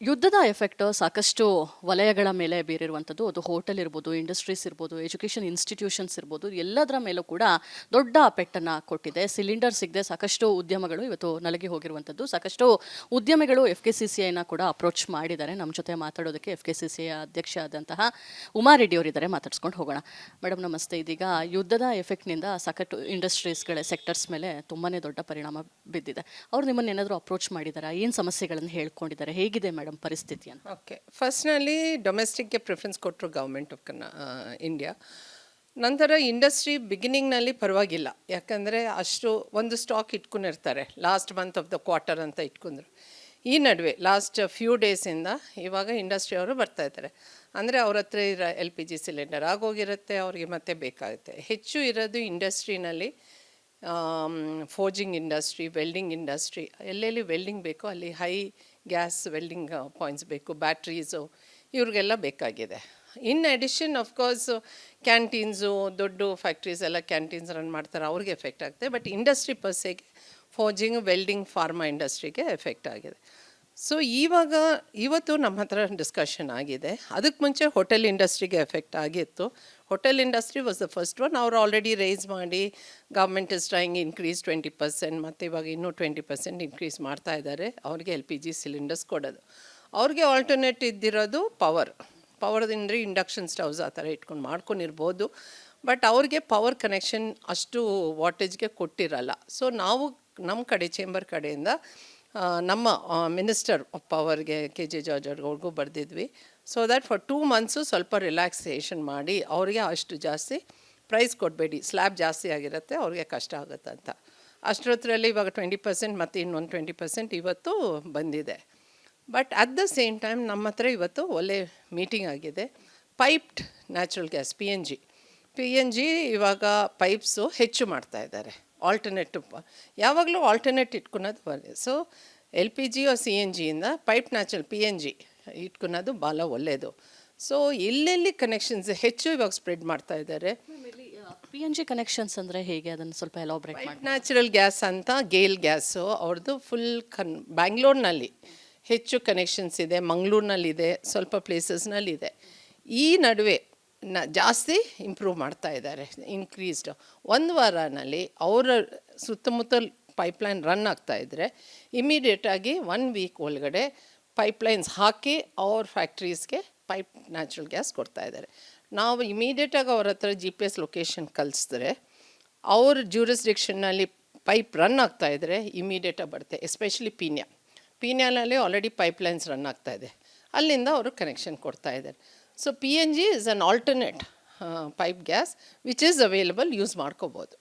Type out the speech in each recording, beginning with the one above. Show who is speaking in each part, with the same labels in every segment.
Speaker 1: ಯುದ್ಧದ ಎಫೆಕ್ಟ್ ಸಾಕಷ್ಟು ವಲಯಗಳ ಮೇಲೆ ಬೀರಿರುವಂಥದ್ದು. ಅದು ಹೋಟೆಲ್ ಇರ್ಬೋದು, ಇಂಡಸ್ಟ್ರೀಸ್ ಇರ್ಬೋದು, ಎಜುಕೇಷನ್ ಇನ್ಸ್ಟಿಟ್ಯೂಷನ್ಸ್ ಇರ್ಬೋದು, ಎಲ್ಲದರ ಮೇಲೂ ಕೂಡ ದೊಡ್ಡ ಪೆಟ್ಟನ್ನು ಕೊಟ್ಟಿದೆ. ಸಿಲಿಂಡರ್ ಸಿಗದೆ ಸಾಕಷ್ಟು ಉದ್ಯಮಗಳು ಇವತ್ತು ನಲಗಿ ಹೋಗಿರುವಂಥದ್ದು. ಸಾಕಷ್ಟು ಉದ್ಯಮಿಗಳು FKCCIನ ಕೂಡ ಅಪ್ರೋಚ್ ಮಾಡಿದ್ದಾರೆ. ನಮ್ಮ ಜೊತೆ ಮಾತಾಡೋದಕ್ಕೆ FKCCI ಅಧ್ಯಕ್ಷ ಆದಂತಹ ಉಮಾರೆಡ್ಡಿ ಅವರಿದ್ದಾರೆ, ಮಾತಾಡ್ಸ್ಕೊಂಡು ಹೋಗೋಣ. ಮೇಡಮ್ ನಮಸ್ತೆ. ಇದೀಗ ಯುದ್ಧದ ಎಫೆಕ್ಟ್ನಿಂದ ಸಾಕಷ್ಟು ಇಂಡಸ್ಟ್ರೀಸ್ಗಳ ಸೆಕ್ಟರ್ಸ್ ಮೇಲೆ ತುಂಬಾ ದೊಡ್ಡ ಪರಿಣಾಮ ಬಿದ್ದಿದೆ. ಅವ್ರು ನಿಮ್ಮನ್ನು ಏನಾದರೂ ಅಪ್ರೋಚ್ ಮಾಡಿದಾರಾ? ಏನು ಸಮಸ್ಯೆಗಳನ್ನು ಹೇಳ್ಕೊಂಡಿದ್ದಾರೆ? ಹೇಗಿದೆ ಮೇಡಮ್ ಪರಿಸ್ಥಿತಿಯನ್ನು?
Speaker 2: ಓಕೆ, ಫಸ್ಟ್ನಲ್ಲಿ ಡೊಮೆಸ್ಟಿಕ್ಗೆ ಪ್ರಿಫರೆನ್ಸ್ ಕೊಟ್ಟರು ಗೌರ್ಮೆಂಟ್ ಆಫ್ ಇಂಡಿಯಾ. ನಂತರ ಇಂಡಸ್ಟ್ರಿ ಬಿಗಿನಿಂಗ್ನಲ್ಲಿ ಪರವಾಗಿಲ್ಲ, ಯಾಕಂದರೆ ಅಷ್ಟು ಒಂದು ಸ್ಟಾಕ್ ಇಟ್ಕೊಂಡಿರ್ತಾರೆ, last month of the quarter ಅಂತ ಇಟ್ಕೊಂಡ್ರು. ಈ ನಡುವೆ ಲಾಸ್ಟ್ ಫ್ಯೂ ಡೇಸಿಂದ ಇವಾಗ ಇಂಡಸ್ಟ್ರಿಯವರು ಬರ್ತಾಯಿದ್ದಾರೆ. ಅಂದರೆ ಅವ್ರ ಹತ್ರ ಇರೋ LPG ಸಿಲಿಂಡರ್ ಆಗೋಗಿರುತ್ತೆ, ಅವ್ರಿಗೆ ಮತ್ತೆ ಬೇಕಾಗುತ್ತೆ. ಹೆಚ್ಚು ಇರೋದು ಇಂಡಸ್ಟ್ರಿನಲ್ಲಿ ಫೋರ್ಜಿಂಗ್ ಇಂಡಸ್ಟ್ರಿ, ವೆಲ್ಡಿಂಗ್ ಇಂಡಸ್ಟ್ರಿ. ಎಲ್ಲೆಲ್ಲಿ ವೆಲ್ಡಿಂಗ್ ಬೇಕೋ ಅಲ್ಲಿ ಹೈ ಗ್ಯಾಸ್ ವೆಲ್ಡಿಂಗ್ ಪಾಯಿಂಟ್ಸ್ ಬೇಕು, ಬ್ಯಾಟ್ರೀಸು ಇವ್ರಿಗೆಲ್ಲ ಬೇಕಾಗಿದೆ. ಇನ್ ಅಡಿಷನ್ ಆಫ್ಕೋರ್ಸ್ ಕ್ಯಾಂಟೀನ್ಸು, ದೊಡ್ಡ ಫ್ಯಾಕ್ಟ್ರೀಸ್ ಎಲ್ಲ ಕ್ಯಾಂಟೀನ್ಸ್ ರನ್ ಮಾಡ್ತಾರೆ, ಅವ್ರಿಗೆ ಎಫೆಕ್ಟ್ ಆಗುತ್ತೆ. ಬಟ್ ಇಂಡಸ್ಟ್ರಿ ಪರ್ಸೆಗೆ ಫೋರ್ಜಿಂಗ್, ವೆಲ್ಡಿಂಗ್, ಫಾರ್ಮಾ ಇಂಡಸ್ಟ್ರಿಗೆ ಎಫೆಕ್ಟ್ ಆಗಿದೆ. ಸೊ ಇವತ್ತು ನಮ್ಮ ಹತ್ರ ಡಿಸ್ಕಷನ್ ಆಗಿದೆ. ಅದಕ್ಕೆ ಮುಂಚೆ ಹೋಟೆಲ್ ಇಂಡಸ್ಟ್ರಿಗೆ ಎಫೆಕ್ಟ್ ಆಗಿತ್ತು. Hotel industry was the first one. ಅವ್ರು ಆಲ್ರೆಡಿ ರೈಸ್ ಮಾಡಿ ಗೌರ್ಮೆಂಟ್ ಇಸ್ ಟ್ರೈಂಗ್ ಇನ್ಕ್ರೀಸ್ 20%, ಮತ್ತು ಇವಾಗ ಇನ್ನೂ 20% ಇನ್ಕ್ರೀಸ್ ಮಾಡ್ತಾ ಇದ್ದಾರೆ ಅವ್ರಿಗೆ LPG ಸಿಲಿಂಡರ್ಸ್ ಕೊಡೋದು. ಅವ್ರಿಗೆ ಆಲ್ಟರ್ನೇಟ್ ಇದ್ದಿರೋದು ಪವರ್ದಿಂದ ಇಂಡಕ್ಷನ್ ಸ್ಟವ್ಸ್ ಆ ಥರ ಇಟ್ಕೊಂಡು ಮಾಡ್ಕೊಂಡಿರ್ಬೋದು. ಬಟ್ ಅವ್ರಿಗೆ ಪವರ್ ಕನೆಕ್ಷನ್ ಅಷ್ಟು ವಾಟೇಜ್ಗೆ ಕೊಟ್ಟಿರಲ್ಲ. ಸೊ ನಾವು ನಮ್ಮ ಕಡೆ ಚೇಂಬರ್ ಕಡೆಯಿಂದ ನಮ್ಮ ಮಿನಿಸ್ಟರ್ ಆಫ್ ಪವರ್ಗೆ KJ ಜಾರ್ಜ್ ಅವ್ರಿಗೂ ಬರೆದಿದ್ವಿ. ಸೊ ದ್ಯಾಟ್ ಫಾರ್ 2 months ಸ್ವಲ್ಪ ರಿಲ್ಯಾಕ್ಸೇಷನ್ ಮಾಡಿ ಅವ್ರಿಗೆ ಅಷ್ಟು ಜಾಸ್ತಿ ಪ್ರೈಸ್ ಕೊಡಬೇಡಿ, ಸ್ಲ್ಯಾಬ್ ಜಾಸ್ತಿ ಆಗಿರುತ್ತೆ, ಅವ್ರಿಗೆ ಕಷ್ಟ ಆಗುತ್ತೆ ಅಂತ. ಅಷ್ಟೊತ್ತರಲ್ಲಿ ಇವಾಗ 20% ಮತ್ತು ಇನ್ನೊಂದು 20% ಇವತ್ತು ಬಂದಿದೆ. But at the same time ನಮ್ಮ ಹತ್ರ ಇವತ್ತು ಒಳ್ಳೆ ಮೀಟಿಂಗ್ ಆಗಿದೆ. ಪೈಪ್ಡ್ ನ್ಯಾಚುರಲ್ ಗ್ಯಾಸ್ PNG ಇವಾಗ ಪೈಪ್ಸು ಹೆಚ್ಚು ಮಾಡ್ತಾ ಇದ್ದಾರೆ. ಆಲ್ಟರ್ನೇಟಿವ್ ಯಾವಾಗಲೂ ಆಲ್ಟರ್ನೇಟ್ ಇಟ್ಕೊಳೋದು ಬರಲಿ. ಸೊ LPG CNGಯಿಂದ ಪೈಪ್ ನ್ಯಾಚುರಲ್ PNG ಇಟ್ಕೊಳೋದು ಭಾಳ ಒಳ್ಳೆಯದು. ಸೊ ಎಲ್ಲೆಲ್ಲಿ ಕನೆಕ್ಷನ್ಸ್ ಹೆಚ್ಚು ಇವಾಗ ಸ್ಪ್ರೆಡ್ ಮಾಡ್ತಾ ಇದ್ದಾರೆ.
Speaker 1: PNG ಕನೆಕ್ಷನ್ಸ್ ಅಂದರೆ ಹೇಗೆ? ಅದನ್ನು ಸ್ವಲ್ಪ ಎಲಾಬ್ರೇಟ್ ಮಾಡಿ.
Speaker 2: ನ್ಯಾಚುರಲ್ ಗ್ಯಾಸ್ ಅಂತ ಗೇಲ್ ಗ್ಯಾಸು ಅವ್ರದ್ದು ಫುಲ್ ಬ್ಯಾಂಗ್ಳೂರ್ನಲ್ಲಿ ಹೆಚ್ಚು ಕನೆಕ್ಷನ್ಸ್ ಇದೆ, ಮಂಗಳೂರಿನಲ್ಲಿದೆ, ಸ್ವಲ್ಪ ಪ್ಲೇಸಸ್ನಲ್ಲಿದೆ. ಈ ನಡುವೆ ಜಾಸ್ತಿ ಇಂಪ್ರೂವ್ ಮಾಡ್ತಾ ಇದ್ದಾರೆ, ಇನ್ಕ್ರೀಸ್ಡ್. ಒಂದು ವಾರನಲ್ಲಿ ಅವರ ಸುತ್ತಮುತ್ತಲ ಪೈಪ್ಲೈನ್ ರನ್ ಆಗ್ತಾಯಿದ್ರೆ ಇಮಿಡಿಯೇಟಾಗಿ 1 week ಒಳಗಡೆ ಪೈಪ್ಲೈನ್ಸ್ ಹಾಕಿ ಅವ್ರ ಫ್ಯಾಕ್ಟ್ರೀಸ್ಗೆ ಪೈಪ್ ನ್ಯಾಚುರಲ್ ಗ್ಯಾಸ್ ಕೊಡ್ತಾಯಿದ್ದಾರೆ. ನಾವು ಇಮಿಡಿಯೇಟಾಗಿ ಅವ್ರ ಹತ್ರ GPS ಲೊಕೇಶನ್ ಕಳಿಸಿದ್ರೆ ಅವ್ರ ಜ್ಯೂರಿಸ್ಡಿಕ್ಷನ್ನಲ್ಲಿ ಪೈಪ್ ರನ್ ಆಗ್ತಾಯಿದ್ರೆ ಇಮಿಡಿಯೇಟಾಗಿ ಬರುತ್ತೆ. ಎಸ್ಪೆಷಲಿ ಪೀನ್ಯಾನಲ್ಲಿ ಆಲ್ರೆಡಿ ಪೈಪ್ಲೈನ್ಸ್ ರನ್ ಆಗ್ತಾಯಿದೆ, ಅಲ್ಲಿಂದ ಅವರು ಕನೆಕ್ಷನ್ ಕೊಡ್ತಾಯಿದ್ದಾರೆ. So PNG is an alternate pipe gas which is available, use ಮಾಡ್ಕೋಬೋದು.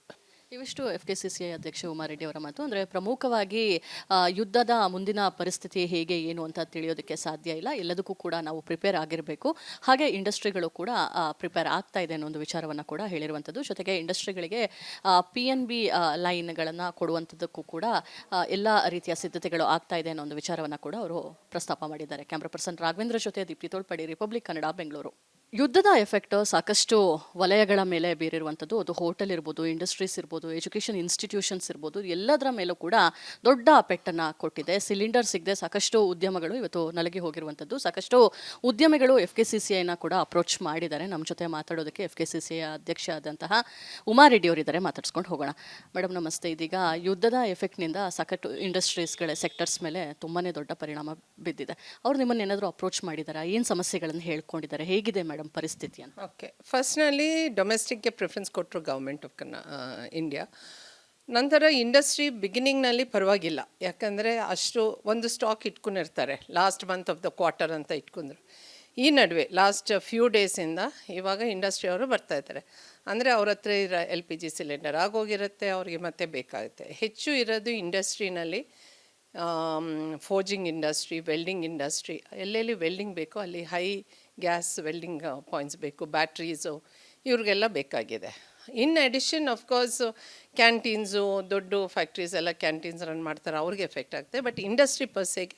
Speaker 1: ಇವಿಷ್ಟು FKCCI ಅಧ್ಯಕ್ಷ ಉಮಾರೆಡ್ಡಿ ಅವರ ಮಾತು. ಅಂದರೆ ಪ್ರಮುಖವಾಗಿ ಯುದ್ಧದ ಮುಂದಿನ ಪರಿಸ್ಥಿತಿ ಹೇಗೆ ಏನು ಅಂತ ತಿಳಿಯೋದಕ್ಕೆ ಸಾಧ್ಯ ಇಲ್ಲ. ಎಲ್ಲದಕ್ಕೂ ಕೂಡ ನಾವು ಪ್ರಿಪೇರ್ ಆಗಿರಬೇಕು. ಹಾಗೆ ಇಂಡಸ್ಟ್ರಿಗಳು ಕೂಡ ಪ್ರಿಪೇರ್ ಆಗ್ತಾ ಇದೆ ಅನ್ನೋ ಒಂದು ವಿಚಾರವನ್ನು ಕೂಡ ಹೇಳಿರುವಂಥದ್ದು. ಜೊತೆಗೆ ಇಂಡಸ್ಟ್ರಿಗಳಿಗೆ PNB ಲೈನ್ಗಳನ್ನು ಕೊಡುವಂಥದ್ದಕ್ಕೂ ಕೂಡ ಎಲ್ಲ ರೀತಿಯ ಸಿದ್ಧತೆಗಳು ಆಗ್ತಾ ಇದೆ ಅನ್ನೋ ಒಂದು ವಿಚಾರವನ್ನು ಕೂಡ ಅವರು ಪ್ರಸ್ತಾಪ ಮಾಡಿದ್ದಾರೆ. ಕ್ಯಾಮ್ರಾ ಪರ್ಸನ್ ರಾಘವೇಂದ್ರ ಜೊತೆ ದೀಪ್ತಿ ತೋಳ್ಪಡಿ, ರಿಪಬ್ಲಿಕ್ ಕನ್ನಡ, ಬೆಂಗಳೂರು. ಯುದ್ಧದ ಎಫೆಕ್ಟ್ ಸಾಕಷ್ಟು ವಲಯಗಳ ಮೇಲೆ ಬೀರಿರುವಂಥದ್ದು. ಅದು ಹೋಟೆಲ್ ಇರ್ಬೋದು, ಇಂಡಸ್ಟ್ರೀಸ್ ಇರ್ಬೋದು, ಎಜುಕೇಷನ್ ಇನ್ಸ್ಟಿಟ್ಯೂಷನ್ಸ್ ಇರ್ಬೋದು, ಎಲ್ಲದರ ಮೇಲೂ ಕೂಡ ದೊಡ್ಡ ಪೆಟ್ಟನ್ನು ಕೊಟ್ಟಿದೆ. ಸಿಲಿಂಡರ್ ಸಿಗದೆ ಸಾಕಷ್ಟು ಉದ್ಯಮಗಳು ಇವತ್ತು ನಲಗಿ ಹೋಗಿರುವಂಥದ್ದು. ಸಾಕಷ್ಟು ಉದ್ಯಮಿಗಳು FKCCIನ ಕೂಡ ಅಪ್ರೋಚ್ ಮಾಡಿದ್ದಾರೆ. ನಮ್ಮ ಜೊತೆ ಮಾತಾಡೋದಕ್ಕೆ FKCCI ಅಧ್ಯಕ್ಷ ಆದಂತಹ ಉಮಾರೆಡ್ಡಿ ಅವರಿದ್ದಾರೆ, ಮಾತಾಡ್ಸ್ಕೊಂಡು ಹೋಗೋಣ. ಮೇಡಮ್ ನಮಸ್ತೆ. ಇದೀಗ ಯುದ್ಧದ ಎಫೆಕ್ಟ್ನಿಂದ ಸಾಕಷ್ಟು ಇಂಡಸ್ಟ್ರೀಸ್ಗಳ ಸೆಕ್ಟರ್ಸ್ ಮೇಲೆ ತುಂಬಾ ದೊಡ್ಡ ಪರಿಣಾಮ ಬಿದ್ದಿದೆ. ಅವ್ರು ನಿಮ್ಮನ್ನು ಏನಾದರೂ ಅಪ್ರೋಚ್ ಮಾಡಿದಾರಾ? ಏನು ಸಮಸ್ಯೆಗಳನ್ನು ಹೇಳ್ಕೊಂಡಿದ್ದಾರೆ? ಹೇಗಿದೆ ಮೇಡಮ್ ಪರಿಸ್ಥಿತಿಯನ್ನು?
Speaker 2: ಓಕೆ, ಫಸ್ಟ್ನಲ್ಲಿ ಡೊಮೆಸ್ಟಿಕ್ಗೆ ಪ್ರಿಫರೆನ್ಸ್ ಕೊಟ್ಟರು ಗೌರ್ಮೆಂಟ್ ಆಫ್ ಇಂಡಿಯಾ. ನಂತರ ಇಂಡಸ್ಟ್ರಿ ಬಿಗಿನಿಂಗ್ನಲ್ಲಿ ಪರವಾಗಿಲ್ಲ, ಯಾಕಂದರೆ ಅಷ್ಟು ಒಂದು ಸ್ಟಾಕ್ ಇಟ್ಕೊಂಡಿರ್ತಾರೆ, last month of the quarter ಅಂತ ಇಟ್ಕೊಂಡ್ರು. ಈ ನಡುವೆ ಲಾಸ್ಟ್ ಫ್ಯೂ ಡೇಸಿಂದ ಇವಾಗ ಇಂಡಸ್ಟ್ರಿಯವರು ಬರ್ತಾಯಿದ್ದಾರೆ. ಅಂದರೆ ಅವ್ರ ಹತ್ರ ಇರೋ LPG ಸಿಲಿಂಡರ್ ಆಗೋಗಿರುತ್ತೆ, ಅವ್ರಿಗೆ ಮತ್ತೆ ಬೇಕಾಗುತ್ತೆ. ಹೆಚ್ಚು ಇರೋದು ಇಂಡಸ್ಟ್ರಿನಲ್ಲಿ ಫೋರ್ಜಿಂಗ್ ಇಂಡಸ್ಟ್ರಿ, ವೆಲ್ಡಿಂಗ್ ಇಂಡಸ್ಟ್ರಿ. ಎಲ್ಲೆಲ್ಲಿ ವೆಲ್ಡಿಂಗ್ ಬೇಕೋ ಅಲ್ಲಿ ಹೈ ಗ್ಯಾಸ್ ವೆಲ್ಡಿಂಗ್ ಪಾಯಿಂಟ್ಸ್ ಬೇಕು, ಬ್ಯಾಟ್ರೀಸು ಇವ್ರಿಗೆಲ್ಲ ಬೇಕಾಗಿದೆ. ಇನ್ ಅಡಿಷನ್ ಆಫ್ಕೋರ್ಸ್ ಕ್ಯಾಂಟೀನ್ಸು, ದೊಡ್ಡ ಫ್ಯಾಕ್ಟ್ರೀಸ್ ಎಲ್ಲ ಕ್ಯಾಂಟೀನ್ಸ್ ರನ್ ಮಾಡ್ತಾರೆ, ಅವ್ರಿಗೆ ಎಫೆಕ್ಟ್ ಆಗುತ್ತೆ. ಬಟ್ ಇಂಡಸ್ಟ್ರಿ ಪರ್ಸೆಗೆ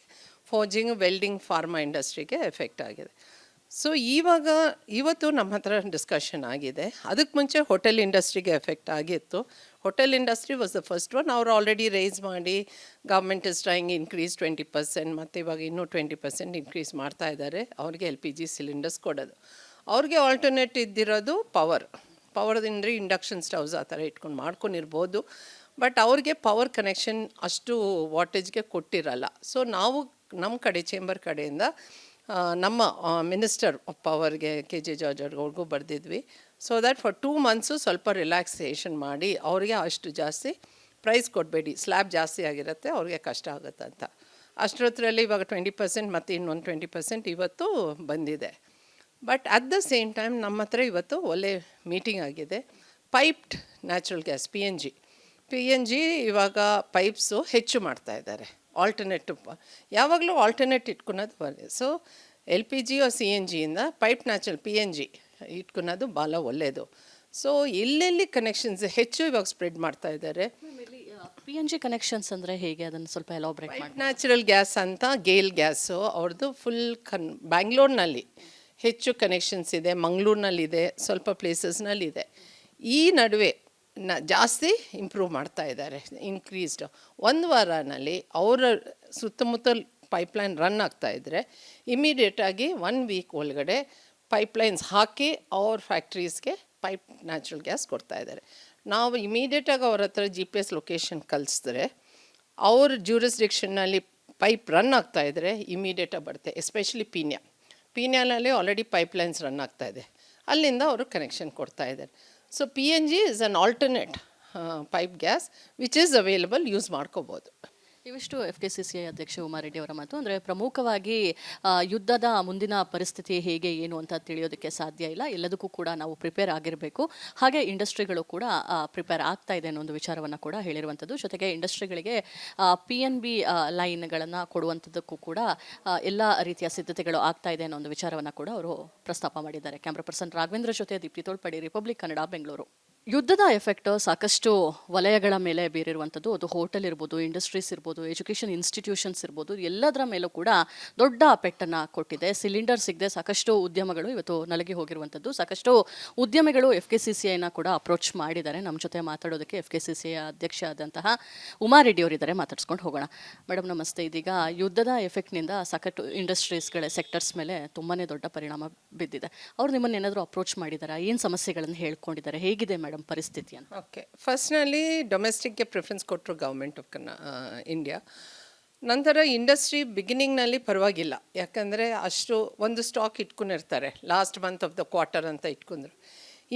Speaker 2: ಫೋರ್ಜಿಂಗ್, ವೆಲ್ಡಿಂಗ್, ಫಾರ್ಮಾ ಇಂಡಸ್ಟ್ರಿಗೆ ಎಫೆಕ್ಟ್ ಆಗಿದೆ. ಸೊ ಇವತ್ತು ನಮ್ಮ ಹತ್ರ ಡಿಸ್ಕಷನ್ ಆಗಿದೆ. ಅದಕ್ಕೆ ಮುಂಚೆ ಹೋಟೆಲ್ ಇಂಡಸ್ಟ್ರಿಗೆ ಎಫೆಕ್ಟ್ ಆಗಿತ್ತು. Hotel industry was the first one. ಅವ್ರು ಆಲ್ರೆಡಿ ರೈಸ್ ಮಾಡಿ ಗೌರ್ಮೆಂಟ್ ಇಸ್ ಟ್ರೈಂಗ್ ಇನ್ಕ್ರೀಸ್ 20%, ಮತ್ತು ಇವಾಗ ಇನ್ನೂ 20% ಇನ್ಕ್ರೀಸ್ ಮಾಡ್ತಾ ಇದ್ದಾರೆ ಅವ್ರಿಗೆ LPG ಸಿಲಿಂಡರ್ಸ್ ಕೊಡೋದು. ಅವ್ರಿಗೆ ಆಲ್ಟರ್ನೇಟ್ ಇದ್ದಿರೋದು ಪವರ್ದಿಂದ್ರೆ ಇಂಡಕ್ಷನ್ ಸ್ಟವ್ಸ್ ಆ ಥರ ಇಟ್ಕೊಂಡು ಮಾಡ್ಕೊಂಡಿರ್ಬೋದು. ಬಟ್ ಅವ್ರಿಗೆ ಪವರ್ ಕನೆಕ್ಷನ್ ಅಷ್ಟು ವಾಟೇಜ್ಗೆ ಕೊಟ್ಟಿರಲ್ಲ. ಸೊ ನಾವು ನಮ್ಮ ಕಡೆ ಚೇಂಬರ್ ಕಡೆಯಿಂದ ನಮ್ಮ ಮಿನಿಸ್ಟರ್ ಆಫ್ ಪವರ್ಗೆ KJ ಜಾರ್ಜ್ ಅವ್ರಿಗೂ ಬರೆದಿದ್ವಿ. ಸೊ ದ್ಯಾಟ್ ಫಾರ್ 2 months ಸ್ವಲ್ಪ ರಿಲ್ಯಾಕ್ಸೇಷನ್ ಮಾಡಿ ಅವ್ರಿಗೆ ಅಷ್ಟು ಜಾಸ್ತಿ ಪ್ರೈಸ್ ಕೊಡಬೇಡಿ, ಸ್ಲ್ಯಾಬ್ ಜಾಸ್ತಿ ಆಗಿರುತ್ತೆ, ಅವ್ರಿಗೆ ಕಷ್ಟ ಆಗುತ್ತೆ ಅಂತ. ಅಷ್ಟೊತ್ತರಲ್ಲಿ ಇವಾಗ 20% ಮತ್ತು ಇನ್ನೊಂದು 20% ಇವತ್ತು ಬಂದಿದೆ. But at the same time ನಮ್ಮ ಹತ್ರ ಇವತ್ತು ಒಳ್ಳೆ ಮೀಟಿಂಗ್ ಆಗಿದೆ. ಪೈಪ್ಡ್ ನ್ಯಾಚುರಲ್ ಗ್ಯಾಸ್ PNG ಇವಾಗ ಪೈಪ್ಸು ಹೆಚ್ಚು ಮಾಡ್ತಾ ಇದ್ದಾರೆ. ಆಲ್ಟರ್ನೇಟಿವ್ ಯಾವಾಗಲೂ ಆಲ್ಟರ್ನೇಟ್ ಇಟ್ಕೊಳೋದು ಬರಲಿ. ಸೊ LPG CNGಯಿಂದ ಪೈಪ್ ನ್ಯಾಚುರಲ್ PNG ಇಟ್ಕೊಳೋದು ಭಾಳ ಒಳ್ಳೆಯದು. ಸೊ ಎಲ್ಲೆಲ್ಲಿ ಕನೆಕ್ಷನ್ಸ್ ಹೆಚ್ಚು ಇವಾಗ ಸ್ಪ್ರೆಡ್ ಮಾಡ್ತಾ ಇದ್ದಾರೆ.
Speaker 1: PNG ಕನೆಕ್ಷನ್ಸ್ ಅಂದರೆ ಹೇಗೆ, ಅದನ್ನು ಸ್ವಲ್ಪ ಎಲಾಬ್ರೇಟ್ ಮಾಡಿ.
Speaker 2: ನ್ಯಾಚುರಲ್ ಗ್ಯಾಸ್ ಅಂತ ಗೇಲ್ ಗ್ಯಾಸು ಅವ್ರದ್ದು ಫುಲ್ ಬ್ಯಾಂಗ್ಳೂರ್ನಲ್ಲಿ ಹೆಚ್ಚು ಕನೆಕ್ಷನ್ಸ್ ಇದೆ, ಮಂಗಳೂರಿನಲ್ಲಿದೆ, ಸ್ವಲ್ಪ ಪ್ಲೇಸಸ್ನಲ್ಲಿದೆ. ಈ ನಡುವೆ ಜಾಸ್ತಿ ಇಂಪ್ರೂವ್ ಮಾಡ್ತಾ ಇದ್ದಾರೆ, ಇನ್ಕ್ರೀಸ್ಡ್. 1 ವಾರನಲ್ಲಿ ಅವರ ಸುತ್ತಮುತ್ತಲ ಪೈಪ್ಲೈನ್ ರನ್ ಆಗ್ತಾಯಿದ್ರೆ ಇಮಿಡಿಯೇಟಾಗಿ 1 ವೀಕ್ ಒಳಗಡೆ ಪೈಪ್ಲೈನ್ಸ್ ಹಾಕಿ ಅವ್ರ ಫ್ಯಾಕ್ಟ್ರೀಸ್ಗೆ ಪೈಪ್ ನ್ಯಾಚುರಲ್ ಗ್ಯಾಸ್ ಕೊಡ್ತಾಯಿದ್ದಾರೆ. ನಾವು ಇಮಿಡಿಯೇಟಾಗಿ ಅವ್ರ ಹತ್ರ GPS ಲೊಕೇಶನ್ ಕಳಿಸಿದ್ರೆ ಅವ್ರ ಜ್ಯೂರಿಸ್ಡಿಕ್ಷನ್ನಲ್ಲಿ ಪೈಪ್ ರನ್ ಆಗ್ತಾಯಿದ್ರೆ ಇಮಿಡಿಯೇಟಾಗಿ ಬರುತ್ತೆ. ಎಸ್ಪೆಷಲಿ ಪೀನ್ಯಾನಲ್ಲಿ ಆಲ್ರೆಡಿ ಪೈಪ್ಲೈನ್ಸ್ ರನ್ ಆಗ್ತಾಯಿದೆ, ಅಲ್ಲಿಂದ ಅವರು ಕನೆಕ್ಷನ್ ಕೊಡ್ತಾಯಿದ್ದಾರೆ. So PNG is an alternate pipe gas which is available, use ಮಾಡ್ಕೋಬೋದು.
Speaker 1: ಇವಿಷ್ಟು FKCCI ಅಧ್ಯಕ್ಷ ಉಮಾರೆಡ್ಡಿ ಅವರ ಮಾತು. ಅಂದರೆ ಪ್ರಮುಖವಾಗಿ ಯುದ್ಧದ ಮುಂದಿನ ಪರಿಸ್ಥಿತಿ ಹೇಗೆ ಏನು ಅಂತ ತಿಳಿಯೋದಕ್ಕೆ ಸಾಧ್ಯ ಇಲ್ಲ. ಎಲ್ಲದಕ್ಕೂ ಕೂಡ ನಾವು ಪ್ರಿಪೇರ್ ಆಗಿರಬೇಕು. ಹಾಗೆ ಇಂಡಸ್ಟ್ರಿಗಳು ಕೂಡ ಪ್ರಿಪೇರ್ ಆಗ್ತಾ ಇದೆ ಅನ್ನೋ ಒಂದು ವಿಚಾರವನ್ನು ಕೂಡ ಹೇಳಿರುವಂಥದ್ದು. ಜೊತೆಗೆ ಇಂಡಸ್ಟ್ರಿಗಳಿಗೆ PNB ಲೈನ್ಗಳನ್ನು ಕೊಡುವಂಥದ್ದಕ್ಕೂ ಕೂಡ ಎಲ್ಲ ರೀತಿಯ ಸಿದ್ಧತೆಗಳು ಆಗ್ತಾ ಇದೆ ಅನ್ನೋ ಒಂದು ವಿಚಾರವನ್ನು ಕೂಡ ಅವರು ಪ್ರಸ್ತಾಪ ಮಾಡಿದ್ದಾರೆ. ಕ್ಯಾಮ್ರಾ ಪರ್ಸನ್ ರಾಘವೇಂದ್ರ ಜೊತೆ ದೀಪ್ತಿ ತೋಳ್ಪಡಿ, ರಿಪಬ್ಲಿಕ್ ಕನ್ನಡ, ಬೆಂಗಳೂರು. ಯುದ್ಧದ ಎಫೆಕ್ಟ್ ಸಾಕಷ್ಟು ವಲಯಗಳ ಮೇಲೆ ಬೀರಿರುವಂಥದ್ದು. ಅದು ಹೋಟೆಲ್ ಇರ್ಬೋದು, ಇಂಡಸ್ಟ್ರೀಸ್ ಇರ್ಬೋದು, ಎಜುಕೇಷನ್ ಇನ್ಸ್ಟಿಟ್ಯೂಷನ್ಸ್ ಇರ್ಬೋದು, ಎಲ್ಲದರ ಮೇಲೂ ಕೂಡ ದೊಡ್ಡ ಪೆಟ್ಟನ್ನು ಕೊಟ್ಟಿದೆ. ಸಿಲಿಂಡರ್ ಸಿಗದೆ ಸಾಕಷ್ಟು ಉದ್ಯಮಗಳು ಇವತ್ತು ನಲಗಿ ಹೋಗಿರುವಂಥದ್ದು. ಸಾಕಷ್ಟು ಉದ್ಯಮಿಗಳು FKCCIನ ಕೂಡ ಅಪ್ರೋಚ್ ಮಾಡಿದ್ದಾರೆ. ನಮ್ಮ ಜೊತೆ ಮಾತಾಡೋದಕ್ಕೆ FKCCI ಅಧ್ಯಕ್ಷ ಆದಂತಹ ಉಮಾರೆಡ್ಡಿ ಅವರಿದ್ದಾರೆ, ಮಾತಾಡ್ಸ್ಕೊಂಡು ಹೋಗೋಣ. ಮೇಡಮ್ ನಮಸ್ತೆ. ಇದೀಗ ಯುದ್ಧದ ಎಫೆಕ್ಟ್ನಿಂದ ಸಾಕಷ್ಟು ಇಂಡಸ್ಟ್ರೀಸ್ಗಳ ಸೆಕ್ಟರ್ಸ್ ಮೇಲೆ ತುಂಬಾ ದೊಡ್ಡ ಪರಿಣಾಮ ಬಿದ್ದಿದೆ. ಅವ್ರು ನಿಮ್ಮನ್ನು ಏನಾದರೂ ಅಪ್ರೋಚ್ ಮಾಡಿದಾರಾ? ಏನು ಸಮಸ್ಯೆಗಳನ್ನು ಹೇಳ್ಕೊಂಡಿದ್ದಾರೆ? ಹೇಗಿದೆ ಮೇಡಮ್ ಪರಿಸ್ಥಿತಿ ಅಂತ?
Speaker 2: ಓಕೆ, ಫಸ್ಟ್ನಲ್ಲಿ ಡೊಮೆಸ್ಟಿಕ್ಗೆ ಪ್ರಿಫರೆನ್ಸ್ ಕೊಟ್ಟರು ಗೌರ್ಮೆಂಟ್ ಆಫ್ ಇಂಡಿಯಾ. ನಂತರ ಇಂಡಸ್ಟ್ರಿ ಬಿಗಿನಿಂಗ್ನಲ್ಲಿ ಪರವಾಗಿಲ್ಲ, ಯಾಕಂದರೆ ಅಷ್ಟು ಒಂದು ಸ್ಟಾಕ್ ಇಟ್ಕೊಂಡಿರ್ತಾರೆ, last month of the quarter ಅಂತ ಇಟ್ಕೊಂಡ್ರು.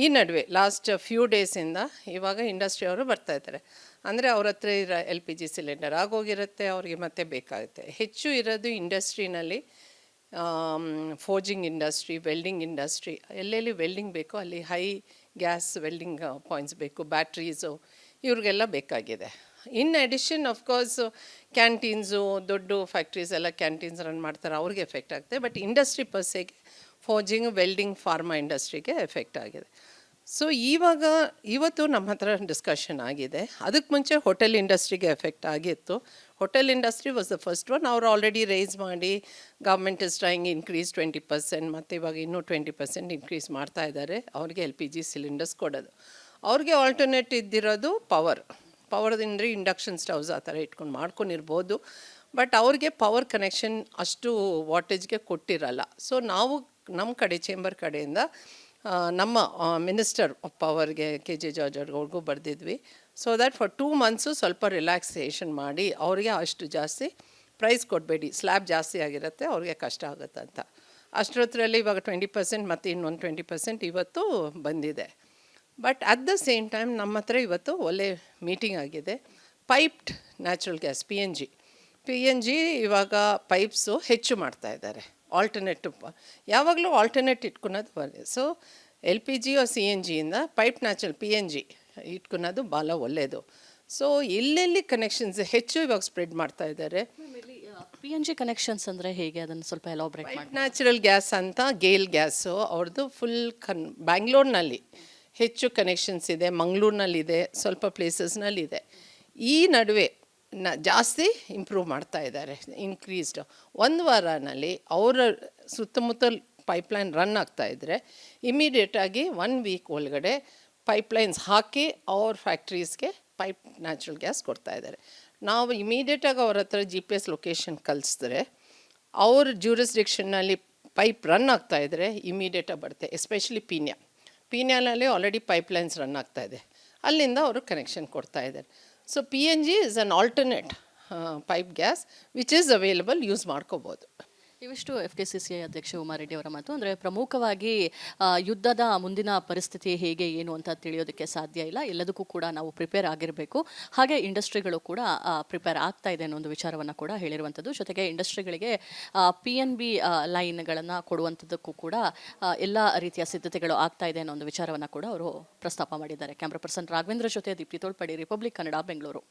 Speaker 2: ಈ ನಡುವೆ ಲಾಸ್ಟ್ ಫ್ಯೂ ಡೇಸಿಂದ ಇವಾಗ ಇಂಡಸ್ಟ್ರಿ ಅವರು ಬರ್ತಾಯಿದ್ದಾರೆ. ಅಂದರೆ ಅವ್ರ ಹತ್ರ ಇರೋ LPG ಸಿಲಿಂಡರ್ ಆಗೋಗಿರುತ್ತೆ, ಅವ್ರಿಗೆ ಮತ್ತೆ ಬೇಕಾಗುತ್ತೆ. ಹೆಚ್ಚು ಇರೋದು ಇಂಡಸ್ಟ್ರಿನಲ್ಲಿ ಫೋರ್ಜಿಂಗ್ ಇಂಡಸ್ಟ್ರಿ, ವೆಲ್ಡಿಂಗ್ ಇಂಡಸ್ಟ್ರಿ. ಎಲ್ಲೆಲ್ಲಿ ವೆಲ್ಡಿಂಗ್ ಬೇಕೋ ಅಲ್ಲಿ ಹೈ ಗ್ಯಾಸ್ ವೆಲ್ಡಿಂಗ್ ಪಾಯಿಂಟ್ಸ್ ಬೇಕು, ಬ್ಯಾಟ್ರೀಸು ಇವ್ರಿಗೆಲ್ಲ ಬೇಕಾಗಿದೆ. ಇನ್ ಅಡಿಷನ್ ಅಫ್ಕೋರ್ಸ್ ಕ್ಯಾಂಟೀನ್ಸು, ದೊಡ್ಡ ಫ್ಯಾಕ್ಟ್ರೀಸ್ ಎಲ್ಲ ಕ್ಯಾಂಟೀನ್ಸ್ ರನ್ ಮಾಡ್ತಾರೆ, ಅವ್ರಿಗೆ ಎಫೆಕ್ಟ್ ಆಗುತ್ತೆ. ಬಟ್ ಇಂಡಸ್ಟ್ರಿ ಪರ್ಸೆಗೆ ಫೋರ್ಜಿಂಗ್, ವೆಲ್ಡಿಂಗ್, ಫಾರ್ಮಾ ಇಂಡಸ್ಟ್ರಿಗೆ ಎಫೆಕ್ಟ್ ಆಗಿದೆ. ಸೊ ಇವತ್ತು ನಮ್ಮ ಹತ್ರ ಡಿಸ್ಕಷನ್ ಆಗಿದೆ. ಅದಕ್ಕೆ ಮುಂಚೆ ಹೋಟೆಲ್ ಇಂಡಸ್ಟ್ರಿಗೆ ಎಫೆಕ್ಟ್ ಆಗಿತ್ತು. Hotel industry was the first one. ಅವ್ರು ಆಲ್ರೆಡಿ ರೈಸ್ ಮಾಡಿ ಗೌರ್ಮೆಂಟ್ ಇಸ್ ಟ್ರೈಂಗ್ ಇನ್ಕ್ರೀಸ್ 20%, ಮತ್ತು ಇವಾಗ ಇನ್ನೂ 20% ಇನ್ಕ್ರೀಸ್ ಮಾಡ್ತಾ ಇದ್ದಾರೆ ಅವ್ರಿಗೆ LPG ಸಿಲಿಂಡರ್ಸ್ ಕೊಡೋದು. ಅವ್ರಿಗೆ ಆಲ್ಟರ್ನೇಟ್ ಇದ್ದಿರೋದು ಪವರ್ದಿಂದ್ರೆ ಇಂಡಕ್ಷನ್ ಸ್ಟವ್ಸ್ ಆ ಥರ ಇಟ್ಕೊಂಡು ಮಾಡ್ಕೊಂಡಿರ್ಬೋದು. ಬಟ್ ಅವ್ರಿಗೆ ಪವರ್ ಕನೆಕ್ಷನ್ ಅಷ್ಟು ವಾಟೇಜ್ಗೆ ಕೊಟ್ಟಿರಲ್ಲ. ಸೊ ನಾವು ನಮ್ಮ ಕಡೆ ಚೇಂಬರ್ ಕಡೆಯಿಂದ ನಮ್ಮ ಮಿನಿಸ್ಟರ್ ಆಫ್ ಪವರ್ಗೆ KJ ಜಾರ್ಜ್ ಅವ್ರಿಗೂ ಬರೆದಿದ್ವಿ. ಸೊ ದ್ಯಾಟ್ ಫಾರ್ 2 months ಸ್ವಲ್ಪ ರಿಲ್ಯಾಕ್ಸೇಷನ್ ಮಾಡಿ ಅವ್ರಿಗೆ ಅಷ್ಟು ಜಾಸ್ತಿ ಪ್ರೈಸ್ ಕೊಡಬೇಡಿ, ಸ್ಲ್ಯಾಬ್ ಜಾಸ್ತಿ ಆಗಿರುತ್ತೆ, ಅವ್ರಿಗೆ ಕಷ್ಟ ಆಗುತ್ತೆ ಅಂತ. ಅಷ್ಟೊತ್ತರಲ್ಲಿ ಇವಾಗ 20% ಮತ್ತು ಇನ್ನೊಂದು 20% ಇವತ್ತು ಬಂದಿದೆ. But at the same time ನಮ್ಮ ಹತ್ರ ಇವತ್ತು ಒಳ್ಳೆ ಮೀಟಿಂಗ್ ಆಗಿದೆ. ಪೈಪ್ಡ್ ನ್ಯಾಚುರಲ್ ಗ್ಯಾಸ್ PNG ಇವಾಗ ಪೈಪ್ಸು ಹೆಚ್ಚು ಮಾಡ್ತಾ ಇದ್ದಾರೆ. ಆಲ್ಟರ್ನೇಟಿವ್ ಯಾವಾಗಲೂ ಆಲ್ಟರ್ನೇಟ್ ಇಟ್ಕೊಳೋದು ಬರಲಿ. ಸೊ LPG CNGಯಿಂದ ಪೈಪ್ ನ್ಯಾಚುರಲ್ PNG ಇಟ್ಕೊಳೋದು ಭಾಳ ಒಳ್ಳೆಯದು. ಸೊ ಎಲ್ಲೆಲ್ಲಿ ಕನೆಕ್ಷನ್ಸ್ ಹೆಚ್ಚು ಇವಾಗ ಸ್ಪ್ರೆಡ್ ಮಾಡ್ತಾ ಇದ್ದಾರೆ.
Speaker 1: PNG ಕನೆಕ್ಷನ್ಸ್ ಅಂದರೆ ಹೇಗೆ, ಅದನ್ನು ಸ್ವಲ್ಪ ಎಲಾಬ್ರೇಟ್ ಮಾಡಿ.
Speaker 2: ನ್ಯಾಚುರಲ್ ಗ್ಯಾಸ್ ಅಂತ ಗೇಲ್ ಗ್ಯಾಸು ಅವ್ರದ್ದು ಫುಲ್ ಬ್ಯಾಂಗ್ಳೂರ್ನಲ್ಲಿ ಹೆಚ್ಚು ಕನೆಕ್ಷನ್ಸ್ ಇದೆ, ಮಂಗಳೂರಿನಲ್ಲಿದೆ, ಸ್ವಲ್ಪ ಪ್ಲೇಸಸ್ನಲ್ಲಿದೆ. ಈ ನಡುವೆ ಜಾಸ್ತಿ ಇಂಪ್ರೂವ್ ಮಾಡ್ತಾ ಇದ್ದಾರೆ, ಇನ್ಕ್ರೀಸ್ಡ್. 1 ವಾರನಲ್ಲಿ ಅವರ ಸುತ್ತಮುತ್ತಲ ಪೈಪ್ಲೈನ್ ರನ್ ಆಗ್ತಾ ಇದ್ದರೆ ಇಮಿಡಿಯೇಟಾಗಿ 1 ವೀಕ್ ಒಳಗಡೆ ಪೈಪ್ಲೈನ್ಸ್ ಹಾಕಿ ಅವ್ರ ಫ್ಯಾಕ್ಟ್ರೀಸ್ಗೆ ಪೈಪ್ ನ್ಯಾಚುರಲ್ ಗ್ಯಾಸ್ ಕೊಡ್ತಾ ಇದ್ದಾರೆ. ನಾವು ಇಮಿಡಿಯೇಟಾಗಿ ಅವ್ರ ಹತ್ರ GPS ಲೊಕೇಶನ್ ಕಳಿಸಿದ್ರೆ ಅವ್ರ ಜ್ಯೂರಿಸ್ಡಿಕ್ಷನ್ನಲ್ಲಿ ಪೈಪ್ ರನ್ ಆಗ್ತಾ ಇದ್ದರೆ ಇಮಿಡಿಯೇಟಾಗಿ ಬರುತ್ತೆ. ಎಸ್ಪೆಷಲಿ ಪೀನ್ಯಾನಲ್ಲಿ ಆಲ್ರೆಡಿ ಪೈಪ್ಲೈನ್ಸ್ ರನ್ ಆಗ್ತಾ ಇದೆ, ಅಲ್ಲಿಂದ ಅವರು ಕನೆಕ್ಷನ್ ಕೊಡ್ತಾ ಇದ್ದಾರೆ. So PNG is an alternate pipe gas which is available, use ಮಾಡ್ಕೋಬೋದು.
Speaker 1: ಇವಿಷ್ಟು FKCCI ಅಧ್ಯಕ್ಷ ಉಮಾರೆಡ್ಡಿ ಅವರ ಮಾತು. ಅಂದರೆ ಪ್ರಮುಖವಾಗಿ ಯುದ್ಧದ ಮುಂದಿನ ಪರಿಸ್ಥಿತಿ ಹೇಗೆ ಏನು ಅಂತ ತಿಳಿಯೋದಕ್ಕೆ ಸಾಧ್ಯ ಇಲ್ಲ, ಎಲ್ಲದಕ್ಕೂ ಕೂಡ ನಾವು ಪ್ರಿಪೇರ್ ಆಗಿರಬೇಕು. ಹಾಗೆ ಇಂಡಸ್ಟ್ರಿಗಳು ಕೂಡ ಪ್ರಿಪೇರ್ ಆಗ್ತಾ ಇದೆ ಅನ್ನೋ ಒಂದು ವಿಚಾರವನ್ನು ಕೂಡ ಹೇಳಿರುವಂಥದ್ದು. ಜೊತೆಗೆ ಇಂಡಸ್ಟ್ರಿಗಳಿಗೆ PNB ಲೈನ್ಗಳನ್ನು ಕೊಡುವಂಥದ್ದಕ್ಕೂ ಕೂಡ ಎಲ್ಲ ರೀತಿಯ ಸಿದ್ಧತೆಗಳು ಆಗ್ತಾ ಇದೆ ಅನ್ನೋ ಒಂದು ವಿಚಾರವನ್ನು ಕೂಡ ಅವರು ಪ್ರಸ್ತಾಪ ಮಾಡಿದ್ದಾರೆ. ಕ್ಯಾಮ್ರಾ ಪರ್ಸನ್ ರಾಘವೇಂದ್ರ ಜೊತೆ ದೀಪ್ತಿ ತೋಳ್ಪಡಿ, ರಿಪಬ್ಲಿಕ್ ಕನ್ನಡ, ಬೆಂಗಳೂರು.